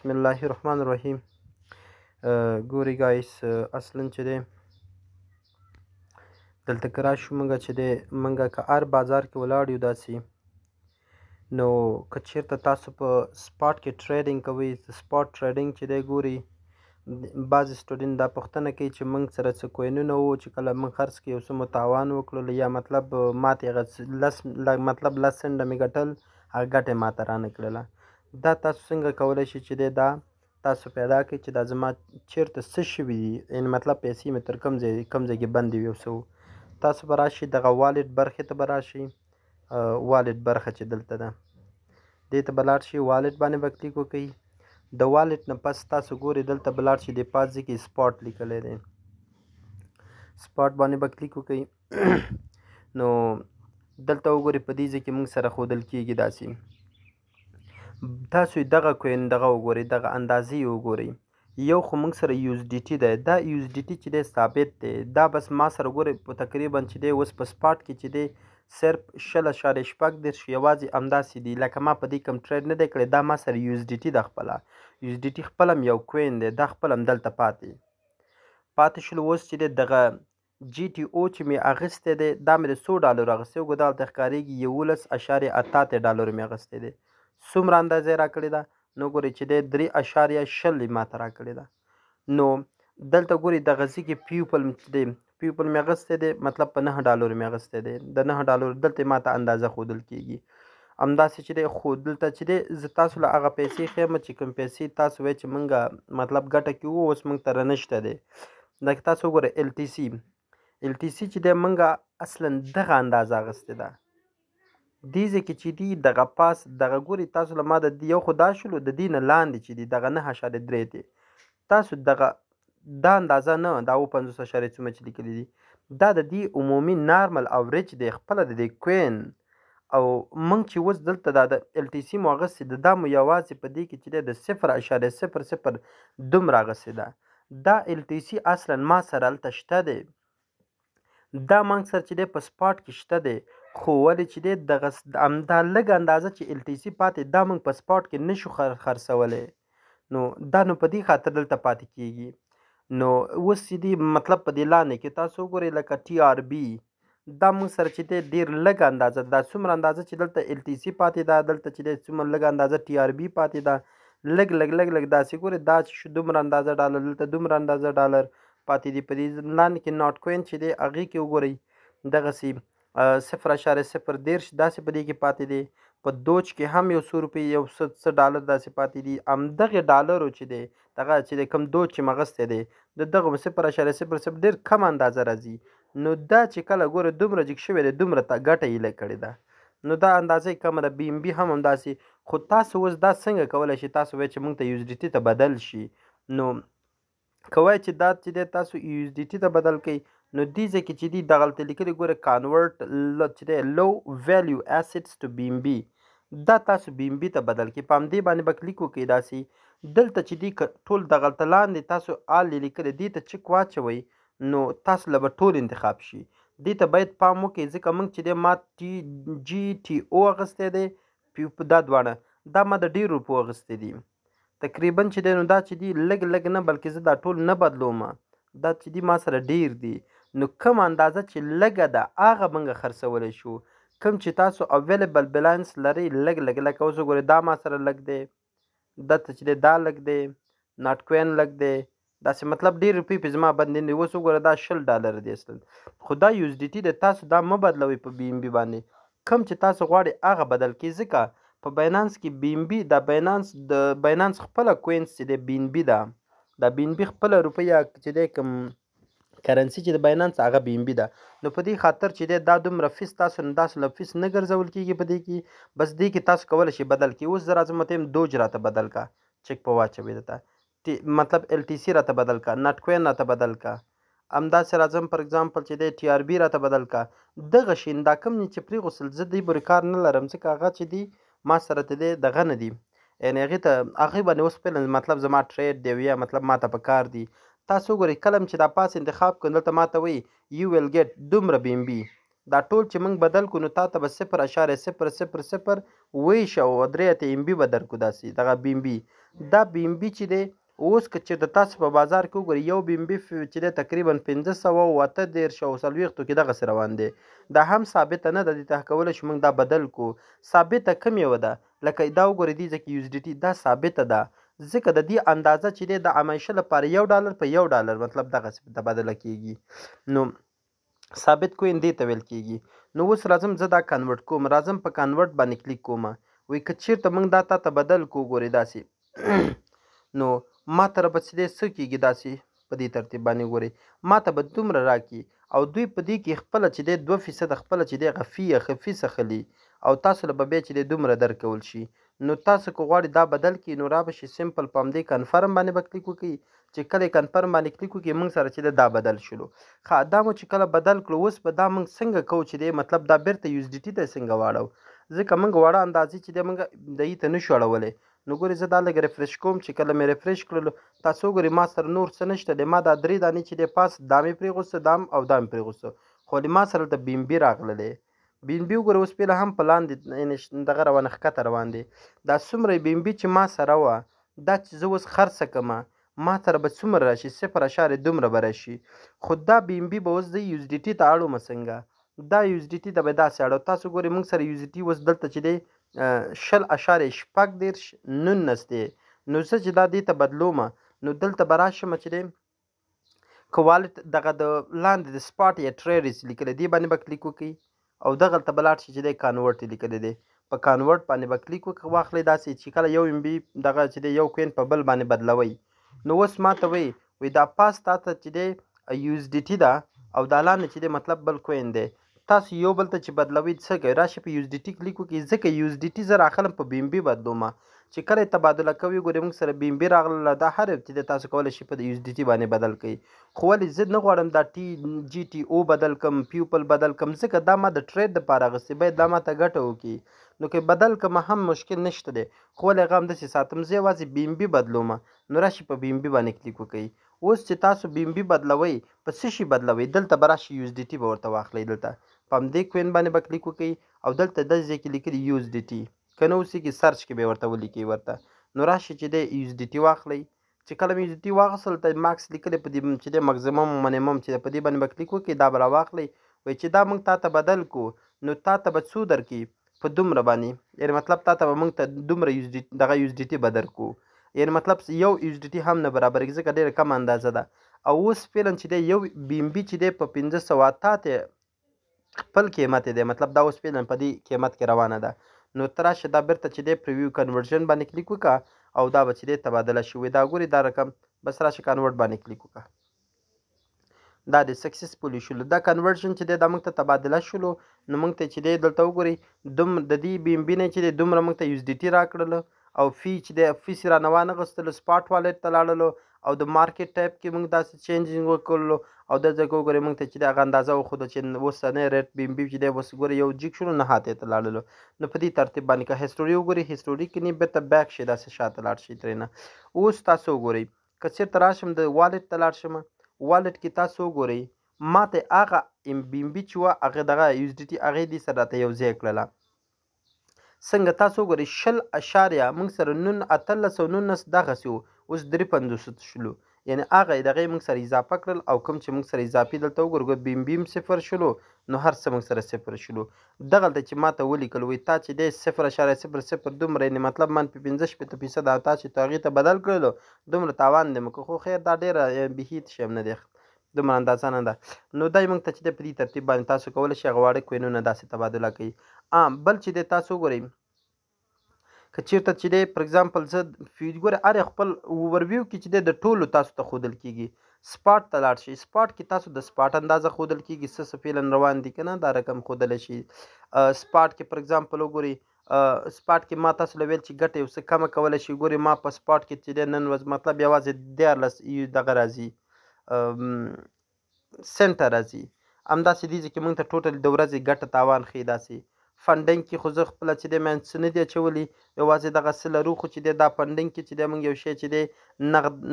بسم الله الرحمن الرحیم. ګوري ګایس، اصلا چې دی دلته که راشو مونږه چې دی مونږه که هر بازار کې ولاړ یو داسې نو که چېرته تاسو په سپاټ کې ټریډینګ کوئ، سپاټ ټریډینګ چې دی ګوري بعضې سټوډنټ دا پوښتنه کوي چې موږ سره څه کوینونه وو چې کله موږ خرڅ کې یو څه مو تاوان وکړلو یا مطلب ماته هغه مطلب 10 سنټه مې ګټل هغه ګټه یې ماته رانه کړله. دا تاسو څنګه کولی شئ چې دی دا تاسو پیدا کړئ چې دا زما چېرته څه شوي دي، یعنې مطلب پیسې مې تر کوم ځای کې بندې وي او څه وو. تاسو به راشئ دغه والټ برخې ته به راشئ، والټ برخه چې دلته ده دې ته به لاړ شئ، والټ باندې به کلیک وکړئ. د والټ نه پس تاسو ګورئ دلته به لاړ شئ، د پاس ځای کې سپاټ لیکلی دی، سپاټ باندې به کلیک وکړئ. نو دلته وګورئ په دې ځای کې موږ سره ښودل کېږي داسې تاسو دغه کوین دغه وګورئ، دغه اندازې وګورئ. یو خو موږ سره یو اس ډي ټي دی، دا یو اس ډي ټي چې دی ثابت دی، دا بس ما سره ګورئ په تقریبا چې دی اوس په سپاټ کې چې دی صرف 0.6 یوازې همداسې دي، لکه ما په دې کوم ټریډ نه دی کړی. دا ما سره یو اس ډي ټي ده خپله، یو اس ډي ټي خپل هم یو کوین دی، دا خپل هم دلته پاتې شلو. اوس چې دی دغه جي ټي او چې مې اخیستی دی دا مې د $100 اخیستی وګورئ دلته ښکارېږي 11.88 مې اخیستی دی. څومره اندازه یې راکړې ده نو ګورئ چې دی 3.0 یې ماته راکړې ده. نو دلته ګورئ دغه ځای کې پیوپل دی، پیوپل مې اخیستی دی، مطلب په $9 مې اخیستی دی، د $9 دلته یې ماته اندازه ښودل کېږي. همداسې چې دی خو دلته چې دی زه تاسو له هغه پیسې ښیم چې کوم پیسې تاسو وایئ چې موږ مطلب ګټه کې وو اوس موږ سره نشته دی. لکه تاسو وګورئ ال ټي سي چې دی موږ اصلا دغه اندازه اخیستې ده. دې ځای کې چې دي دغه پاس دغه ګورئ تاسو له ما د یو خو دا شلو، د دې نه لاندې چې دي دغه 9.3 دی، تاسو دغه دا اندازه نه دا 50 څومره چې لیکلي دي دا د دې عمومي نارمل اوریج دی خپله د دې کوین. او موږ چې اوس دلته دا د ال ټي سي مو اخیستې ده دا مو یوازې په دې کې چې دی د 0.00 دومره اخیستې ده. دا ال ټي سي اصلا ما سره هلته شته دی، دا موږ سره چې دی په سپاټ کې شته دی، خو ولې چې دی دغه همدا لږ اندازه چې ال ټي سي پاتې دا موږ په سپاټ کې نشو خرڅولی، نو دا نو په دې خاطر دلته پاتې کېږي. نو اوس چې دی مطلب په دې لاندې کې تاسو وګورئ لکه ټي آر بي دا موږ سره چې دی ډېر لږ اندازه دا څومره اندازه چې دلته ال ټي سي پاتې ده دلته چې دی څومره لږ اندازه ټي آر بي پاتې ده، لږ داسې ګورئ دا چې شو دومره اندازه ډالر دلته دومره اندازه ډالر پاتې دي. په دې لاندې کې ناټ کوین چې دی هغې کې وګورئ دغسې 0.0 داسې په دې کې پاتې دی. په دوج کې هم یو څو روپۍ یو څه ډالر داسې پاتې دي. همدغې ډالرو چې دی دغه چې دی کوم دوج چې مې اخیستی دی د دغه 0.00 ډېر کم اندازه راځي. نو دا چې کله ګوره دومره جګ شوی دی دومره ګټه یې لږ کړې ده، نو دا اندازه یې کمه ده. بي ام بي هم همداسې. خو تاسو اوس دا څنګه کولی شئ تاسو وایئ چې موږ ته یو اس ډي ټي ته بدل شي، نو که وایئ چې دا چې دی تاسو یو اس ډي ټي ته بدل کړئ نو دې ځای کې چې دي دغلته لیکلي ګوره کانورټ چې دی لو ویلیو اسیټس ټو بي ام بي، دا تاسو بي ام بي ته بدل کړئ. په همدې باندې به کلیک وکړئ. داسې دلته چې دي ټول دغلته لاندې تاسو آل یې لیکلی دې ته چک واچوئ نو تاسو له به ټول انتخاب شي. دې ته باید پام وکړئ ځکه موږ چې دی ما جي ټي او اخیستی دی دا دواړه دا ما د ډېرو روپو اخیستی دي تقریبا چې دی نو دا چې دي لږ نه بلکې زه دا ټول نه بدلوم، دا چې دي ما سره ډېر دي. نو کوم اندازه چې لږه ده هغه موږ خرڅولی شو، کوم چې تاسو اویلیبل بیلانس لرئ لږ لکه اوس وګورئ دا ما سره لږ دی، دلته چې دی دا لږ دی، ناټ کوین لږ دی، داسې مطلب ډېر روپۍ پې زما بندې نه دي. اوس وګوره دا $10 دی اصلا، خو دا یو اس ډي ټي دی تاسو دا مه بدلوئ په بي ام بي باندې، کوم چې تاسو غواړئ هغه بدل کړئ. ځکه په باینانس کې بي ام بي د باینانس خپله کوینس چې دی بي ان بي ده، دا بي ان بي خپله روپۍ چې دی کوم کرنسي چې د باینانس هغه بي ام بي ده. نو په دې خاطر چې دی دا دومره فیس تاسو نه داسې له فیس نه ګرځول کېږي په دې کې، بس دې کې تاسو کولی شئ بدل کړئ. اوس زه راځم ورته یم دوج راته بدل کا، چک په واچوئ درته مطلب ال ټي سي راته بدل کا، ناټ کوین راته بدل کا، همداسې راځم پر اګزامپل چې دی ټي آر بي راته بدل کا. دغه شي دا کوم چې پرېغوستل زه دوی پورې کار نه لرم ځکه هغه چې دي ما سره ته دی دغه نه دي، یعنې هغې باندې اوس فعلا مطلب زما ټریډ دی یا مطلب ما ته په کار دي. تاسو وګورئ کله چې دا پاس انتخاب کړو دلته ما ته وایي یو ویل ګیټ دومره بي ام بي، دا ټول چې موږ بدل کړو نو تا ته به 0.000 ویش او 3 ام بي به درکړو داسې دغه بي ام بي. دا BNB چې دی اوس که چېرته تاسو په بازار کې وګورئ یو BNB چې دی تقریبا 548 او 40 کې دغسې روان دی. دا هم ثابته نه ده، دې ته کولی شو موږ دا بدل کړو. ثابته کوم یوه ده؟ لکه دا وګورئ دې ځای کې USDT دا ثابته ده، ځکه د دې اندازه چې دی د همیشه لپاره $1 په $1 مطلب دغسې تبادله کېږي. نو ثابت کوین دې ته ویل کېږي. نو اوس راځم زه دا کنورټ کوم، راځم په کنورټ باندې کلیک کوم. وایي که چېرته موږ دا تا ته بدل کړو ګورئ داسې نو ما ته به چې دی څه کېږي داسې په دې ترتیب باندې ګورئ ما ته به دومره راکړي او دوی په دې کې خپله چې دی 2% خپله چې دی هغه فیس اخلي او تاسو له به بیا چې دی دومره درکول شي. نو تاسو که غواړئ دا بدل کړئ نو را به شي سمپل په همدې کنفرم باندې به کلیک وکړئ. چې کله یې کنفرم باندې کلیک وکړئ موږ سره چې دی دا بدل شلو. ښه دا مو چې کله بدل کړو اوس به دا موږ څنګه کوو چې دی مطلب دا بیرته USDT ته څنګه واړو، ځکه موږ واړه اندازې چې دی موږ د هغې ته نشو اړولی. نو ګورئ زه دا لږ ریفرش کوم، چې کله مې ریفرش کړلو تاسو وګورئ ما سره نور څه نشته دی، ما دا 3 دانې چې دی پاس دا مې پرېغوسته دا او دا مې پرېغوسته، خو ما سره د BNB راغلی. BNB وګورئ اوس پهله هم په لاندې دغه روانه ښکته روان دی. دا څومره BNB چې ما سره وه دا چې زه اوس خرڅه کړمه ما سره به څومره راشي 0.2 دومره به راشي. خو دا BNB به اوس زه USDT ته اړومه څنګه؟ دا USDT ته به داسې اړو. تاسو ګورئ موږ سره USDT اوس دلته چې دی 0.19 دی. نو زه چې دا دې ته بدلوم نو دلته به راشم چې دی که والټ دغه د لاندې د سپاټ یا ټریډز لیکلی دې باندې به کلیک وکړئ او دغلته به لاړ شي چې دی کانورټ یې لیکلی دی په کانورټ باندې به کلیک واخلئ داسې چې کله یو MB دغه چې دی یو کوین په بل باندې بدلوئ. نو اوس ما ته وایي دا پاس تا ته چې دی USDT ده او دا لاندې چې دی مطلب بل کوین دی. تاسو یو بل ته چې بدلوئ څه کوئ راشئ په USDT کلیک وکړئ، ځکه USDT زه راخلم په BNB بدلومه چې کله یې تبادله کوئ ګورئ موږ سره BNB راغله دا هر یو چې دی تاسو کولی شئ په USDT باندې بدل کړئ. خو ولې زه نه غواړم دا GTO بدل کړم پیوپل بدل کړم ځکه دا ما د ټریډ دپاره اخیستې باید دا ما ته ګټه وکړي. نو که بدل کړم هم مشکل نشته دی خو ولې هغه همداسې ساتم زه یوازې BNB بدلومه. نو راشئ په BNB باندې کلیک وکړئ. اوس چې تاسو BNB بدلوئ په څه شي بدلوئ دلته به راشئ USDT به ورته واخلئ دلته په همدې کوین باندې به کلیک وکړئ او دلته داسې ځای کې لیکلي USDT که نه اوسېږي سرچ کې به ورته ولیکئ ورته. نو راشئ چې دی USDT واخلئ. چې کله مې USDT واخیستل ته ماکس لیکلی په دې چې دی مکزیمم منیمم چې په دې باندې به کلیک وکړئ دا به راواخلئ. وایي چې دا موږ تا ته بدل کړو نو تا ته به څو درکړي په دومره باندې یعنې مطلب تا ته به موږ ته دومره دغه USDT به درکړو یعنې مطلب یو USDT هم نه برابرېږي ځکه ډېره کم اندازه ده. او اوس فعلا چې دی یو BNB چې دی په 588 خپل قیمت دی مطلب دا اوس فعلا په دې قیمت کې روانه ده. نو ته راشه دا بیرته چې دی پریویو کنورژن باندې کلیک وکړه او دا به چې دی تبادله شوی دا ګورې دا رقم بس راشه کنورټ باندې کلیک وکړه دا د سکسسفولي شولو دا کنورژن چې دی دا موږ ته تبادله شولو. نو موږ ته چې دی دلته وګورئ د دې BNB نه چې دی دومره موږ ته USDT راکړلو او فی چې دی فیس یې رانه وانغېستلو سپاټ والټ ته لاړلو او د مارکیټ ټایپ کې موږ داسې چینجینګ وکړلو او دا ځای کې وګورئ موږ ته چې دی هغه اندازه وښوده چې اوسنی ریټ BNB چې دی اوس ګورئ یو جیک شولو 9 اتیا ته لاړلو. نو په دې ترتیب باندې که هسټوري وګورئ هسټوري کې نه بیرته بیک شي داسې شاته لاړ شي ترېنه. اوس تاسو وګورئ که چېرته راشم د والټ ته لاړ شم والټ کې تاسو وګورئ ما ته هغه BNB چې وه هغه دغه USDT هغې دې سره راته یو ځای کړله څنګه تاسو وګورئ 0.18 موږ سره 1819 دغسې وو اوس 350 شلو یعنې هغه یې دغه یې موږ سره اضافه کړل او کوم چې موږ سره اضافي دلته وګورو BNB هم 0 شلو نو هر څه موږ سره 0 شلو. دغلته چې ما ته ولیکل وایي تا چې دی 0.00 دومره یعنې مطلب منفي 15% او تا چې تو هغې ته بدل کړلو دومره تاوان دی مو خو خیر دا ډېره بهیت شی هم نه دی دومره اندازه نه ده. نو دا یې موږ ته چې دی په دې ترتیب باندې تاسو کولی شئ هغه واړه کوینونه داسې تبادله کوئ. بل چې دی تاسو وګورئ که چېرته چې دی پر اګزامپل زه ګورئ هر خپل اوورویو کې چې دی د ټولو تاسو ته ښودل کېږي. سپاټ ته لاړ شئ سپاټ کې تاسو د سپاټ اندازه ښودل کېږي څه فعلا روان دي که نه دا رقم ښودلی شي. سپاټ کې پر اګزامپل وګورئ سپاټ کې ما تاسو له ویل چې ګټه یو څه کمه کولی شي. ګورئ ما په سپاټ کې چې دی نن ورځ مطلب یوازې 14 دغه راځي سنټه راځي همداسې دې ځای کې موږ ته ټوټل د ورځې ګټه تاوان ښیي. داسې فنډنګ کې خو زه خپله چې دی مې څه نه دي اچولي یوازې دغه څه لرو خو چې دی دا فنډنګ کې چې دی موږ یو شی چې دی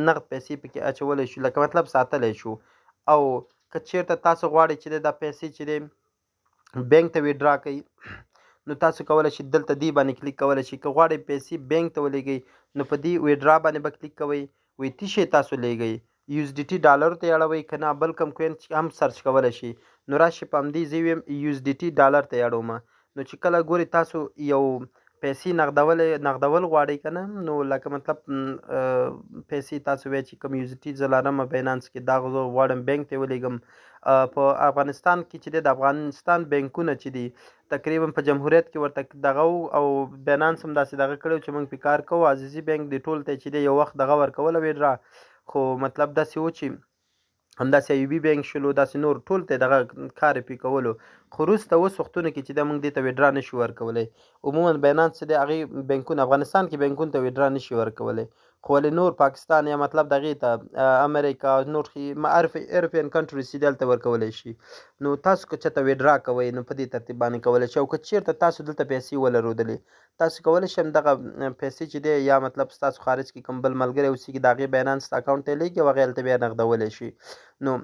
نغد پیسې پکې اچولی شو لکه مطلب ساتلی شو. او که چېرته تاسو غواړئ چې دی دا پیسې چې دی بینک ته ویډرا کوئ نو تاسو کولی شئ دلته دې باندې کلیک کولی شئ. که غواړئ پیسې بینک ته ولېږئ نو په دې ویډرا باندې به کلیک کوئ. وایي څه شی تاسو لیږئ، USDT ډالرو ته یې اړوئ که نه بل کوم کوین هم سرچ کولی شئ. نو راشئ په همدې زه ویم USDT ډالر ته یې اړومه. نو چې کله ګورئ تاسو یو پیسې نقدول غواړئ که نه، نو لکه مطلب پیسې تاسو وایئ چې کوم USDT زه لرم باینانس کې دا زه غواړم بینک ته یې ولېږم. په افغانستان کې چې دی د افغانستان بینکونه چې دي تقریبا په جمهوریت کې ورته دغه او باینانس هم داسې دغه کړی چې موږ پرې کار کوو. عزیزي بینک دې ټول ته چې دی یو وخت دغه ورکوله ویډرا، خو مطلب داسې و چې همداسې ایوبي بینک شلو، داسې نور ټول ته دغه کار یې پرې کولو. خو وروسته اوس وختونو کې چې دی موږ دې ته ویډرا نشو ورکولی. عموما باینانس چې دی هغې بینکونه افغانستان کې بینکونو ته ویډرا نشي ورکولی، خو ولې نور پاکستان یا مطلب دغې ته امریکا نور ایروپین کنټریز چې دلته ورکولی شي. نو تاسو که چېرته ویډرا کوئ نو په دې ترتیب باندې کولی شئ. او که چېرته تاسو دلته پیسې ولرودلې تاسو کولی شئ دغه پیسې چې دی یا مطلب ستاسو خارج کې کوم بل ملګری اوسېږي د هغې باینانس اکاونټ ته یې لېږي او هغې هلته بیا نقدولی شي. نو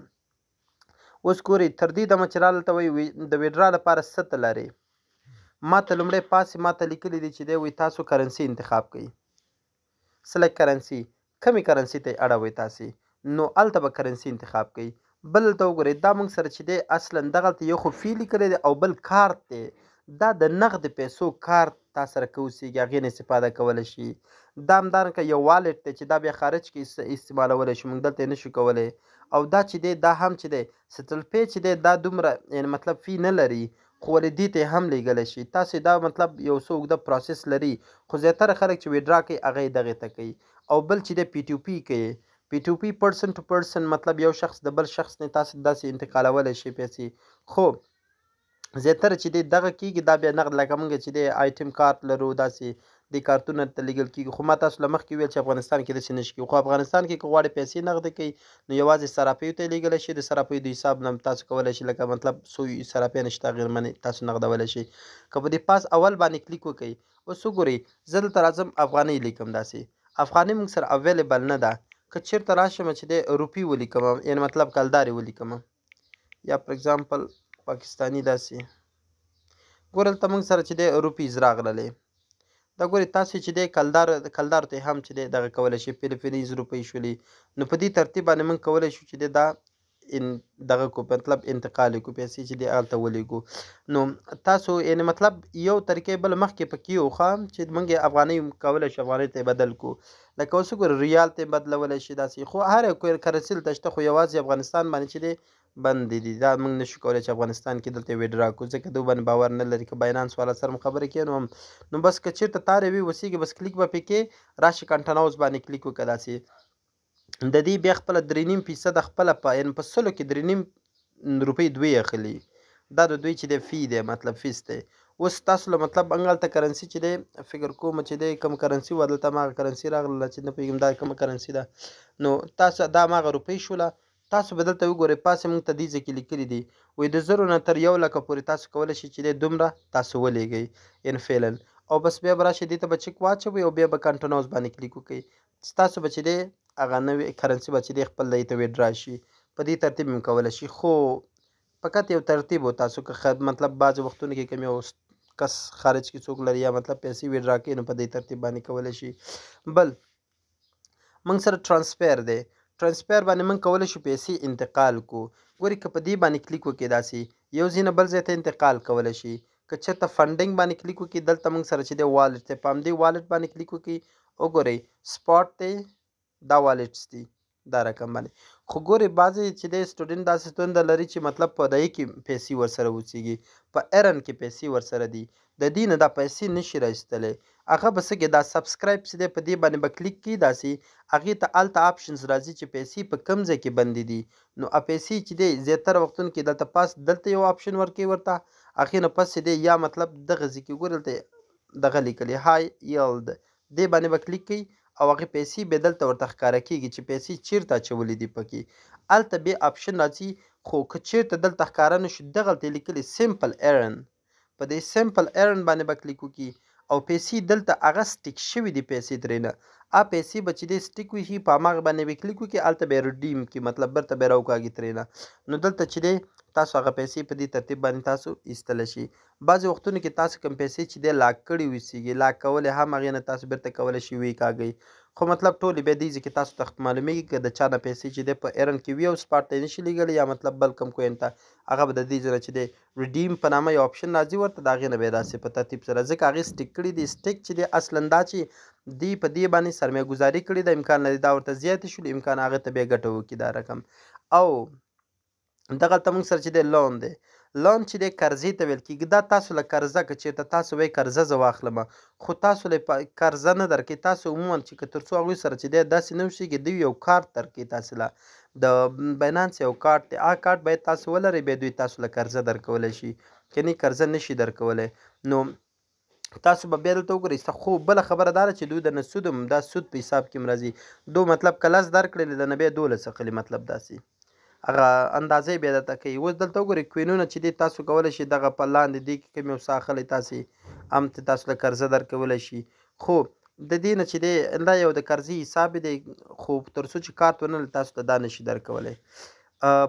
اوس ګورئ تر دې دمه چې راله ته وایي د ویډرا لپاره څه ته لرئ، ما ته لومړی پاسې ما ته لیکلي دي چې دی وایي تاسو کرنسي انتخاب کوئ. سلیکټ کرنسي، کمې کرنسي ته یې اړوئ تاسې، نو هلته به کرنسي انتخاب کوئ. بل دلته وګورئ دا موږ سره چې دی اصلا دغلته یو خو فی لیکلی دی او بل کارت دی، دا د نغد پیسو کارت تا سره که اوسېږي هغې نه استفاده کولی شي. دا همدارنګه یو والټ دی چې دا بیا خارج کې استعمالولی شو، موږ دلته یې نشو کولی. او دا چې دی دا هم چې دی سټل پی چې دی دا دومره یعنې مطلب فی نه لري، خو ولې دې ته یې هم لیږلی شي. تاسې دا مطلب یو څه اوږده پروسس لري، خو زیاتره خلک چې ویډرا کوي هغه یې دغې ته کوي. او بل چې دی پی ټو پی کوي، پی ټو پی پرسن ټو پرسن مطلب یو شخص د بل شخص نه تاسې داسې انتقالولی شي پیسې. خو زیاتره چې دی دغه کېږي دا بیا نقد لکه موږ چې دی آیټم کارت لرو داسې د کارتونه ته لیږل کېږي. خو ما تاسو له مخکې ویل چې افغانستان کې داسې نشي کېږي. خو افغانستان کې که غواړئ پیسې نغده کوئ نو یوازې صرافیو ته یې لیږلی شي، د صرافیو د حساب نه تاسو کولی شئ لکه مطلب څو صرافیه نشته هغې باندې تاسو نغدولی شئ. که په دې پاس اول باندې کلیک وکئ، اوس وګورئ زه دلته راځم افغانۍ لیکم، داسې افغانۍ موږ سره اویلیبل نه ده. که چېرته راشم چې دی روپي ولیکم یعنې مطلب کلدارې ولیکم یا پر اګزامپل پاکستاني داسې ګوره دلته موږ سره چې دی روپیز راغللی. دا ګورئ تاسې چې دی کلدارو ته هم چې دی دغه کولی شئ فلپینیز روپۍ شولې. نو په دې ترتیب باندې موږ کولی شو چې دی دا دغه کو مطلب انتقال یې کړو پیسې چې دی هلته ولېږو. نو تاسو یعنې مطلب یو طریقې بله مخکې پکې یو ښه چې موږ یې افغانۍ کولی شو افغانۍ ته یې بدل کړو. لکه اوس وګورئ ریال ته یې بدلولی شي داسې، خو هر یو کرنسي دلته شته، خو یوازې افغانستان باندې چې دی بند دي. دا موږ نشو کولی چې افغانستان کې دلته ویډرا کړو ځکه دوی باندې باور نه لري. که باینانس والا سره هم خبرې کوي نو بس که چېرته تارې وي اوسېږي بس کلیک به پرې کې راشي کنټناوز باندې کلیک وکړه. داسې د دې بیا خپله 3.5% خپله په یعنې په 100 کې 3.5 روپۍ دوی اخلي. دا د دوی چې دی فی دی مطلب فیس دی. اوس تاسو له مطلب هلته کرنسي چې دی فکر کوم چې دی کوم کرنسي وه دلته هماغه کرنسي راغله چې نه پوهېږم دا کومه کرنسي ده. نو تاسو دا هماغه روپۍ شوله. تاسو به دلته وګورئ پاسې موږ ته دې ځای کې لیکلي دي وایي د 0 نه تر 1 لکه پورې تاسو کولی شئ چې دی دومره تاسو ولېږئ یعنې فعلا. او بس بیا به راشئ دې ته به چک واچوئ او بیا به کنټناوز باندې کلیک وکړئ. ستاسو به چې دی هغه نوې کرنسي به چې دی خپل دې ته ویډرا شي. په دې ترتیب هم کولی شي، خو فقط یو ترتیب و تاسو که مطلب بعضې وختونو کې کوم یو کس خارج کې څوک لري یا مطلب پیسې ویډرا کوي نو په دې ترتیب باندې کولی شي. بل موږ سره ټرانسفر دی، ټرانسفر باندې موږ کولی شو پیسې انتقال کړو. ګورئ که په دې باندې کلیک وکړئ داسې یو ځای نه بل ځای ته انتقال کولی شي. که چېرته فنډینګ باندې کلیک وکړئ دلته موږ سره چې دی والټ دی، په همدې والټ باندې کلیک وکړئ. وګورئ سپاټ دی دا والټس دي دا رقم باندې. خو ګورئ بعضې چې دی سټوډنټ داسې ستونزه لري چې مطلب په دې کې پیسې ورسره اوسېږي، په ایرن کې پیسې ورسره دي، د دې نه دا پیسې نشي راایستلی. هغه به څه کوي دا سبسکرایب چې دی په دې باندې به کلیک کړي داسې هغې ته هلته آپشنز راځي چې پیسې په کوم ځای کې بندې دي. نو پیسې چې دی زیاتره وختونو کې دلته پاس دلته یو آپشن ورکوي ورته، هغې نه پس دی یا مطلب دغه ځای کې ګورئ دلته دغه لیکلي های یلد دې باندې به کلیک کوي او هغې پیسې بیا دلته ورته ښکاره کېږي چې پیسې چېرته اچولې دي پکې. هلته بیا آپشن راځي، خو که چېرته دلته ښکاره نه شي دغلته یې لیکلي سمپل ایرن، په دې سمپل ایرن باندې به کلیک وکړي او پیسې دلته هغه سټیک شوي دي پیسې ترېنه پیسې به چې دی سټیک وي شي په هماغه باندې به کلیک وکړي هلته به یې ریډیم کړي مطلب بیرته به یې راوکاږي ترېنه نو دلته چې دی تاسو هغه پیسې په دې ترتیب باندې تاسو ایستلی شي بعضې وختونو کې تاسو کوم پیسې چې دی لاک کړي وسیږي لاک کول یې هم هغې نه تاسو بیرته کولی شي ویې کاږئ خو مطلب ټولې بیا دې کې تاسو ته معلومیږي که د چا نه پیسې چې دی په ایرن کې وي او سپاټ ته یې نشي لیږلی یا مطلب بل کوم کوین ته هغه به د دې ځای نه چې دی ریډیم په نامه یو آپشن راځي ورته د هغې نه به یې داسې په ترتیب سره ځکه هغې سټیک کړي دي سټیک چې دی اصلا دا چې دی په دې باندې سرمایه ګزاري کړې ده امکان لري دا ورته زیاتې شول امکان هغې ته بیا ګټه وکړي دا رقم او دغلته موږ سره چې دی لون دی لون چې دی قرضې ته ویل کېږي دا تاسو له قرضه که چېرته تاسو وایي قرضه زه واخلم خو تاسو له قرضه نه درکوي تاسو عموما چې که تر څو هغوی سره چې دی داسې نه اوسېږي دوی یو کارت درکوي تاسو له د بینانس یو کارت دی هغه کارت باید تاسو ولرئ بیا دوی تاسو له قرضه درکولی شي که نه قرضه نشي درکولی نو تاسو به بیا دلته وګورئ خو بله خبره دا ده چې دوی د نه سود هم دا سود په حساب کې هم راځي دو مطلب که 10 درکړلې د نه بیا 12 اخلي مطلب داسې هغه اندازې بیا درته کوي اوس دلته وګورئ کوینونه چې دي تاسو کولی شي دغه په لاندې دې کې کوم یو څه اخلی تاسې هم تاسو له قرضه درکولی شي خو د دې نه چې دی دا یو د قرضې حساب دی خو تر څو چې کارت ونه لري تاسو ته دا نشي درکولی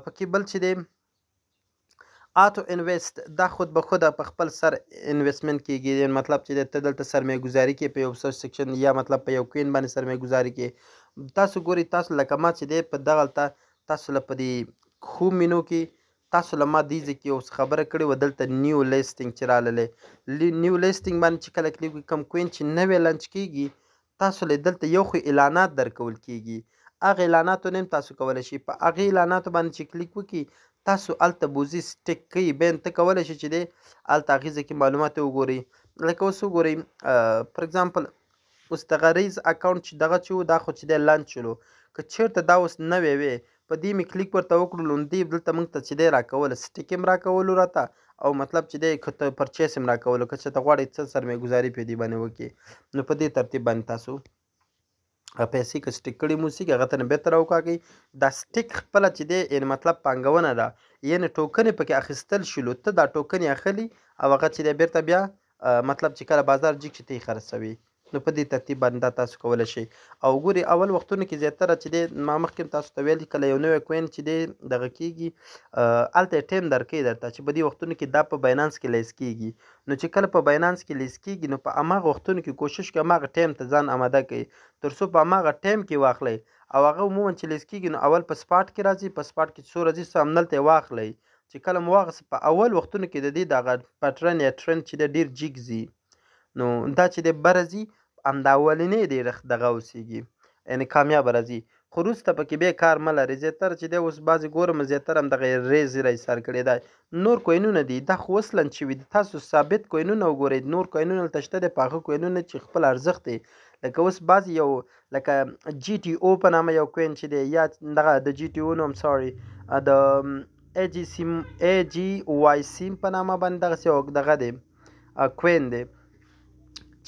پکې بل چې دی آتو انویسټ دا خود به خوده په خپل سر انویسټمنټ کېږي مطلب چې ته دلته سرمایه ګزاري کې په یو سرچ سیکشن یا مطلب په یو کوین باندې سرمایه ګزاري کې تاسو ګورئ تاسو لکه ما چې دی په دغلته تاسو له په دې ښو مینو کې تاسو له ما دې ځای کې اوس خبره کړې وه دلته نیو لیسټینګ چې راغلی نیو لیسټینګ باندې چې کله کلیک کوم کوین چې نوی لنچ کېږي تاسو له دلته یو خو اعلانات درکول کېږي هغه اعلاناتو نه هم تاسو کولی شي په هغې اعلاناتو باندې چې کلیک وکړي تاسو هلته بوزي سټیک کوي بیا ته کولی شي چې دی هلته هغې ځای کې معلومات وګورئ لکه اوس وګورئ فار اګزامپل اوس دغه ریز اکاونټ چې دغه چې و دا خو چې دی لانچ شولو که چېرته دا اوس نوی وی په دې مې کلیک ورته وکړلو نو دې دلته موږ ته چې دی راکوله سټیک هم راکولو راته او مطلب چې دی که ته پرچیس هم راکولو که چېرته غواړئ څه سرمایه ګزاري په دې باندې وکړي نو په دې ترتیب باندې تاسو پیسې که سټیک کړي مو اوسېږي هغه ته نه بېرته راوکاږئ دا سټیک خپله چې دی یعنې مطلب پانګونه ده یعنې ټوکن یې پکې اخیستل شولو ته دا ټوکن یې اخلي او هغه چې دی بېرته بیا مطلب چې کله بازار جګ شي ته یې خرڅوي نو په دې ترتیب باندې دا تاسو کولی شئ او ګورئ اول وختونو کې زیاتره چې دی ما مخکې تاسو ته ویل کله یو نوی کوین چې دی دغه کېږي هلته یې ټایم درکوي درته چې په دې وختونو کې دا په باینانس کې لیس کېږي نو چې کله په باینانس کې لیس کېږي نو په هماغه وختونو کې کوشش کوئ هماغه ټایم ته ځان اماده کړئ تر څو په هماغه ټایم کې واخلئ او هغه عموما چې لیس کېږي نو اول په سپاټ کې راځي په سپاټ کې څو راځي څه همدلته یې واخلئ چې کله مو واخیست په اول وختونو کې د دې دغه پټرن یا ټرند چې دی ډېر جګ ځي نو دا چې دی بره ځي همدا اولینې ډېر دغه اوسېږي یعنې کامیابه راځي خو وروسته پکې بیا کار مه لري زیاتره چې دی اوس بعضې ګورم زیاتره همدغه ریز را ایسار کړی دی نور کوینونه دي دا خو اوس لنچ شوي دي تاسو ثابت کوینونه وګورئ نور کوینونه هلته شته دی په هغه کوینونه چې خپل ارزښت دی لکه اوس بعضې یو لکه جي ټي او په نامه یو کوین چې دی یا دغه د جي ټي او نو ساري د ای جي واي سیم په نامه باندې دغسې یو دغه دی کوین دی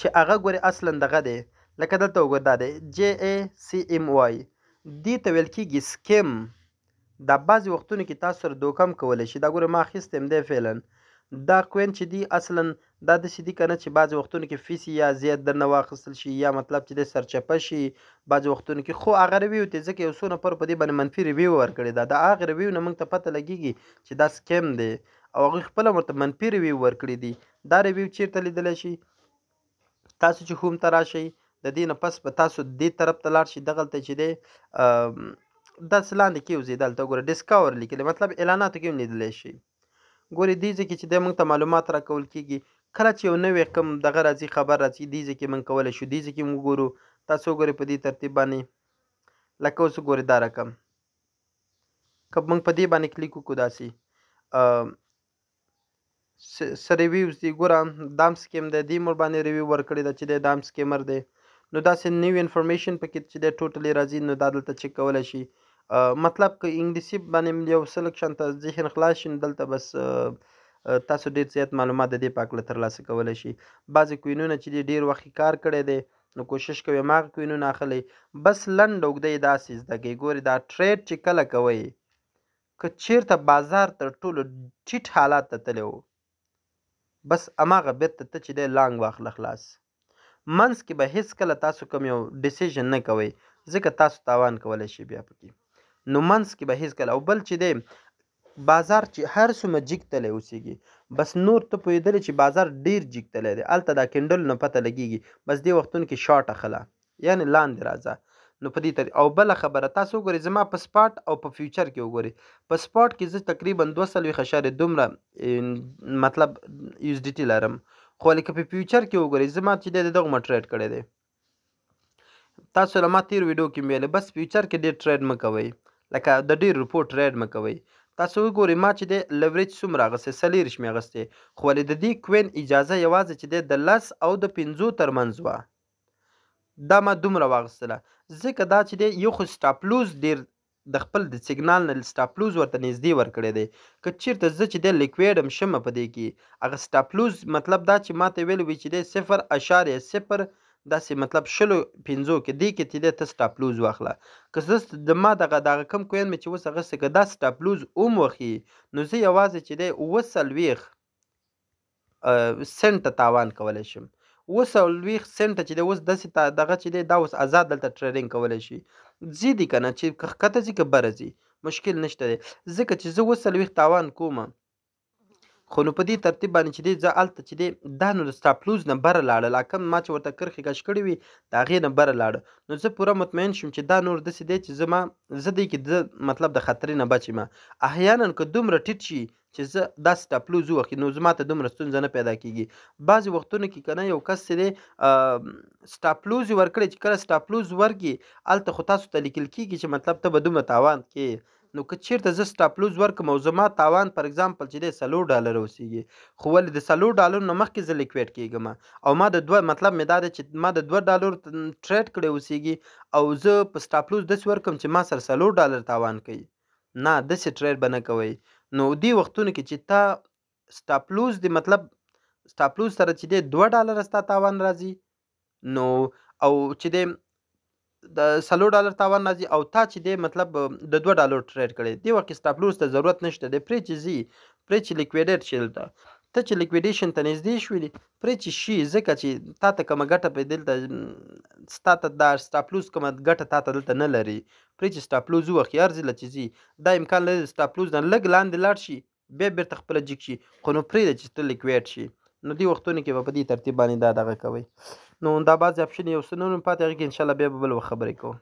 چې هغه ګورې اصلا دغه دی لکه دلته وګوره دا دی جی ای سی ام وای دې ته ویل کېږي سکیم دا بعضې وختونو کې تاسو سره دوکه هم کولی شي دا ګوره ما اخیستی یم دی فعلا دا کوین چې دی اصلا دا داسې دي که نه چې بعضې وختونو کې فیس یا زیات درنه واخیستل شي یا مطلب چې دی سرچپه شي بعضې وختونو کې خو هغه ریویو ته ځکه یو څو نفرو په دې باندې منفي ریویو ورکړې ده د هغې ریویو نه موږ ته پته لګېږي چې دا سکیم دی او هغوی خپله ورته منفي ریویو ورکړي دي دا ریویو چیرته لیدلی شي تاسو چې هوم ته راشئ د دې نه پس به تاسو دې طرف ته لاړ شئ دغلته چې دی داسې لاندې کېوځئ دلته وګوره ډسکاور لیکلی مطلب اعلاناتو کې هم لیدلی شئ ګورئ دې ځای کې چې دی موږ ته معلومات راکول کېږي کله چې یو نوی کوم دغه راځي خبر راځي دې ځای کې موږ کولی شو دې ځای کې موږ وګورو تاسو وګورئ په دې ترتیب باندې لکه اوس وګورئ دا رقم که موږ په دې باندې کلیک وکړو داسې څه ریویوز دي ګوره دا هم سکیم دی دې مور باندې ریویو ورکړې ده چې دی دا هم سکیمر دی نو داسې نیو انفارمیشن پکې چې دی ټوټلی راځي نو دا دلته چک کولی شي مطلب که انګلیسي باندې یو څه لږ شانته ذهن خلاص شي نو دلته بس تاسو ډېر زیات معلومات د دې په هکله ترلاسه کولی شي بعضې کوینونه چې دی ډېر وخت کار کړی دی نو کوشش کوئ هماغه کوینونه اخلئ بس لنډ اوږده یې داسې زده کوئ ګورئ دا ټریډ چې کله کوئ که چېرته بازار تر ټولو ټیټ حالات ته تللی و بس هماغه بېرته ته چې دی لانګ واخله خلاص منځ کې به هیڅکله تاسو کوم یو ډیسیژن نه کوئ ځکه تاسو تاوان کولی شي بیا پکې نو منځ کې به هیڅکله او بل چې دی بازار چې هر څومره جګتلی اوسیږي بس نور ته پوهېدلی چې بازار ډېر جګتلی دی هلته دا کینډل نه پته لګېږي بس دې وختونو کې شاټ اخله یعنې لاندې راځه نو په دې طریقه او بله خبره تاسو وګورئ زما په سپاټ او په فیوچر کې وګورئ په سپاټ کې زه تقریبا 2.4 دومره مطلب یو اس ډي ټي لرم خو لکه په فیوچر کې وګورئ زما چې دی دغه ټریډ کړی دی تاسو له ما تیر ویډیو کې ویلې بس فیوچر کې ډېر ټریډ مه کوئ لکه د ډېر رپورټ ټریډ مه کوئ تاسو وګورئ ما چې دی لوریج څومره اخیستی 40 مې اخیستی خو ولې د دې کوین اجازه یوازې چې دی د 10 او د 15 ترمنځ وه دا ما دومره واخیستله ځکه دا چې دی یو خو سټاپ لوز ډېر د خپل د سیګنال نه سټاپ لوز ورته نږدې ورکړی دی که چېرته زه چې دی لیکویډ هم شمه په دې کې هغه سټاپ لوز مطلب دا چې ما ته ویلی وي چې دی 0.0 داسې مطلب 15 کې دې کې چې دی ته سټاپ لوز واخله که زه د ما دغه کم کوین مې چې اوس اخیستی که دا سټاپ لوز هم وخي نو زه یوازې چې دی 40 سنټه تاوان کولی شم 40 سنټه چې دی اوس داسې دغه چې دی دا اوس آزاد دلته ټریډینګ کولی شي ځي دي که نه چې که ښکته ځي که بره ځي مشکل نشته دی ځکه چې زه 40 تاوان کوم خو نو په دې ترتیب باندې چې دی زه هلته چې دی دا نو د سټاپ لوز نه بره لاړه کوم ما چې ورته کرښې کش کړې وي د هغې نه بره لاړه نو زه پوره مطمئن شوم چې دا نور داسې دی چې زه دی کې مطلب د خطرې نه بچ یم احیانا که دومره ټیټ شي چې زه دا سټاپ لوز ووخي نو زما ته دومره ستونزه نه پیدا کېږي بعضې وختونو کې که نه یو کس چې دی سټاپ لوز یې ورکړی چې کله سټاپ لوز ورکړي هلته خو تاسو ته لیکل کېږي چې مطلب ته به دومره تاوان کې نو که چیرته زه سټاپ لوز ورکړم او زما تاوان پر اگزامپل چې دی $4 اوسیږي خو ولې د $4 نه مخکې زه لیکویډ کېږم او ما د دوه مطلب مې دا دی چې ما د $2 ټریډ کړی اوسیږي او زه په سټاپ لوز داسې ورکړم چې ما سره $4 تاوان کوي نه داسې ټریډ به نه کوئ نو دې وختونو کې چې تا سټاپ لوز دی مطلب سټاپ لوز سره چې دی $2 ستا تاوان راځي نو او چې دی د $4 تاوان راځي او تا چې دی مطلب د $2 ټریډ کړی دې وخت کې سټاپ لوز ته ضرورت نشته دی پرې چې ځي پرې چې لیکویډیټ شي دلته ته چې لیکویډیشن ته نږدې شولې پرې چې شي ځکه چې تا ته کومه ګټه په دلته ستا ته دا سټاپ لوز کومه ګټه تا ته دلته نه لري پرې چې سټاپ لوز ووخي هر ځله چې ځي دا امکان لري د سټاپ لوز نه لږ لاندې لاړ شي بیا بیرته خپله جګ شي خو نو پرېږده چې ته لیکویډ شي نو دې وختونو کې به په دې ترتیب باندې دا دغه کوئ نو دا بعضې اپشن یو څه نور هم پاتې هغې کې انشاءالله بیا به بل وخت خبرې کوو